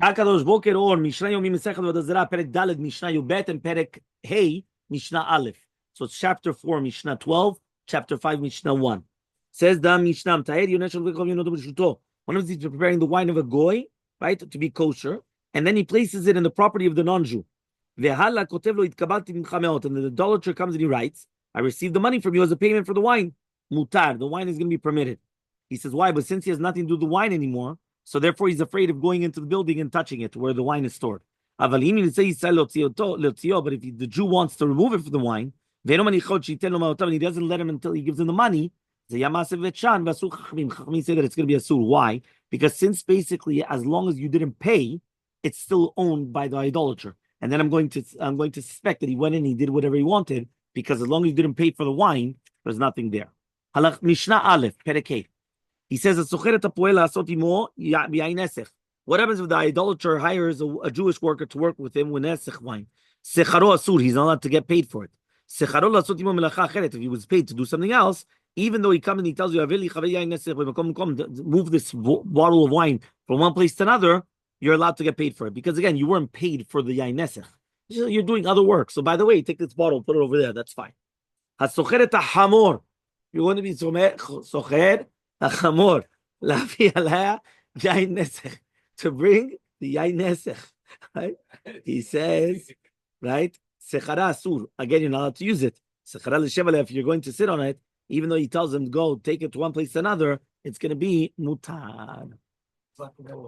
Hakadosh Boker or Mishna Yomi Masechet Avodah Zarah Perek Daled Mishna Yubet and Perek Hey Mishna Aleph. So it's chapter 4 Mishnah 12, chapter 5 Mishnah 1. Says the Mishnah Taher Yoneshel V'Kol Yonodo B'Shuto. One of these is preparing the wine of a goy, right, to be kosher, and then he places it in the property of the non-Jew. Ve'hala kotev lo itkabalti mincha meot, and the idolater comes and he writes, "I received the money from you as a payment for the wine. Mutar, the wine is going to be permitted." He says, "Why? But since he has nothing to do with the wine anymore." So therefore, he's afraid of going into the building and touching it where the wine is stored. But if the Jew wants to remove it from the wine, and he doesn't let him until he gives him the money, Chachamim say that it's going to be a sur. Why? Because since basically, as long as you didn't pay, it's still owned by the idolater. And then I'm going to suspect that he went in and he did whatever he wanted, because as long as you didn't pay for the wine, there's nothing there. Halach Mishnah Aleph, Perek. He says, what happens if the idolater hires a Jewish worker to work with him with nesech wine? He's not allowed to get paid for it. If he was paid to do something else, even though he comes and he tells you, move this bottle of wine from one place to another, you're allowed to get paid for it. Because again, you weren't paid for the yain nesech. You're doing other work. So by the way, take this bottle, put it over there. That's fine. You're going to be socher Achamor, lavi alaya yain nesech, to bring the yain nesech, right? He says, right? Sechara asur. Again, you're not allowed to use it. Sechara l'shevaleh, if you're going to sit on it, even though he tells him go take it to one place to another, it's going to be mutar.